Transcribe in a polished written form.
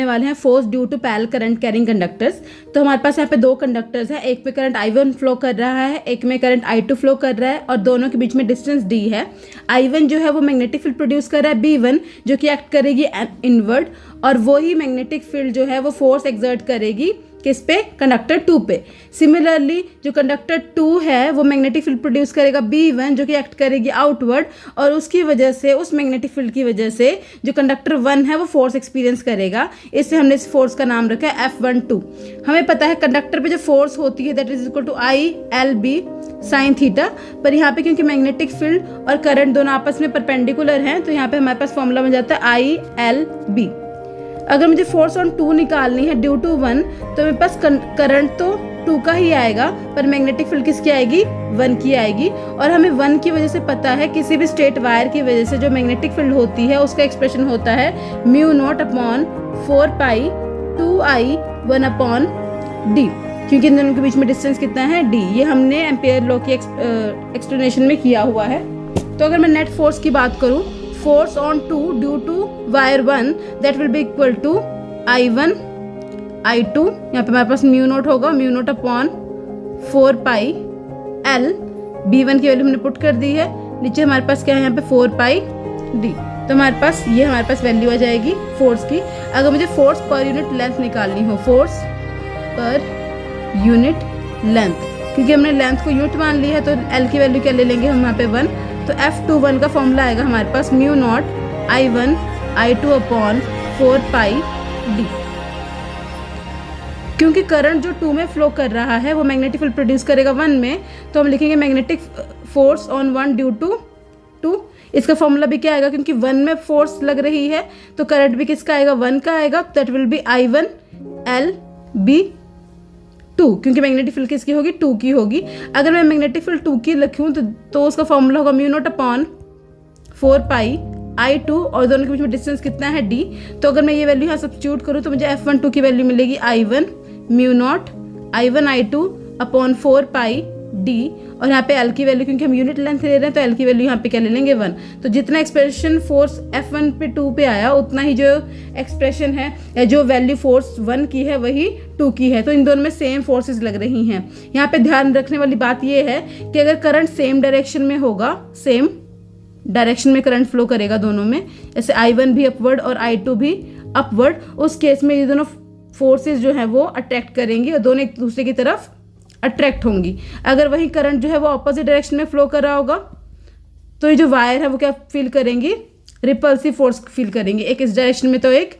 वाले हैं force due to parallel current carrying conductors. तो हमारे पास यहाँ पे दो कंडक्टर्स है, एक पे करंट I1 फ्लो कर रहा है, एक में करंट I2 फ्लो कर रहा है और दोनों के बीच में डिस्टेंस D है। I1 जो है वो मैग्नेटिक फील्ड प्रोड्यूस कर रहा है B1 जो कि एक्ट करेगी इनवर्ड, और वही मैग्नेटिक फील्ड जो है वो फोर्स एक्सर्ट करेगी किस पे, कंडक्टर 2 पे। सिमिलरली जो कंडक्टर 2 है वो मैग्नेटिक फील्ड प्रोड्यूस करेगा B1 जो कि एक्ट करेगी आउटवर्ड, और उसकी वजह से, उस मैग्नेटिक फील्ड की वजह से जो कंडक्टर 1 है वो फोर्स एक्सपीरियंस करेगा। इससे हमने इस फोर्स का नाम रखा है F12। हमें पता है कंडक्टर पे जो फोर्स होती है that is equal to ILB sine theta, पर यहाँ पे क्योंकि मैग्नेटिक फील्ड और करंट दोनों आपस में परपेंडिकुलर हैं तो यहाँ पे हमारे पास फॉर्मूला बन जाता है ILB। अगर मुझे फोर्स ऑन 2 निकालनी है ड्यू टू 1 तो मेरे पास करंट तो 2 का ही आएगा, पर मैग्नेटिक फील्ड किसकी आएगी, 1 की आएगी। और हमें 1 की वजह से पता है किसी भी स्ट्रेट वायर की वजह से जो मैग्नेटिक फील्ड होती है उसका एक्सप्रेशन होता है μ0 अपॉन 4 पाई 2I 1 अपॉन D, क्योंकि इन दोनों के बीच में डिस्टेंस कितना है D। ये हमने एम्पियर लॉ की एक्सप्लेनेशन में किया हुआ है। तो अगर मैं नेट फोर्स की बात करूँ, force on 2 due to wire 1 that will be equal to I1 I2, यहाँ पे हमारे पास μ0 होगा, μ0 अपॉन 4 पाई L, B1 की वैल्यू हमने पुट कर दी है, नीचे हमारे पास क्या है यहाँ पे 4 पाई D। तो हमारे पास ये हमारे पास वैल्यू आ जाएगी फोर्स की। अगर मुझे फोर्स पर यूनिट लेंथ निकालनी हो, फोर्स पर यूनिट लेंथ, क्योंकि हमने लेंथ को यूनिट मान ली है तो L की वैल्यू क्या ले लेंगे हम यहाँ पे 1, तो F21 का फॉर्मूला आएगा हमारे पास μ0 I1 I2 अपॉन 4 पाई D। क्योंकि करंट जो 2 में फ्लो कर रहा है वो मैग्नेटिक फील्ड प्रोड्यूस करेगा 1 में, तो हम लिखेंगे magnetic force on 1 due to 2। इसका फॉर्मूला भी क्या आएगा, क्योंकि 1 में फोर्स लग रही है तो करंट भी किसका आएगा, 1 का आएगा, that will be I1 L B 2, क्योंकि मैग्नेटिक फील्ड किसकी होगी, 2 की होगी। अगर मैं मैग्नेटिक फील्ड 2 की लिखूँ तो उसका फॉर्मूला होगा μ0 अपॉन 4 पाई I2, और दोनों के बीच में डिस्टेंस कितना है D। तो अगर मैं ये वैल्यू यहाँ सब्स्टिट्यूट करूँ तो मुझे F12 की वैल्यू मिलेगी I1 μ0 I1 I2 अपॉन 4 पाई D, और यहाँ पे L की वैल्यू, क्योंकि हम यूनिट लेंथ ले रहे हैं तो L की वैल्यू यहाँ पे क्या ले लेंगे, 1। तो जितना एक्सप्रेशन फोर्स F1 पे 2 पे आया उतना ही जो एक्सप्रेशन है या जो वैल्यू फोर्स 1 की है वही 2 की है। तो इन दोनों में सेम फोर्सेस लग रही हैं। यहाँ पे ध्यान रखने वाली बात ये है कि अगर करंट सेम डायरेक्शन में होगा, सेम डायरेक्शन में करंट फ्लो करेगा दोनों में, जैसे I1 भी अपवर्ड और I2 भी अपवर्ड, उस केस में ये दोनों फोर्सेस जो है वो अट्रैक्ट करेंगी और दोनों एक दूसरे की तरफ अट्रैक्ट होंगी। अगर वही करंट जो है वो ऑपोजिट डायरेक्शन में फ्लो कर रहा होगा तो ये जो वायर है वो क्या फील करेंगी, रिपल्सिव फोर्स फील करेंगी, एक इस डायरेक्शन में तो एक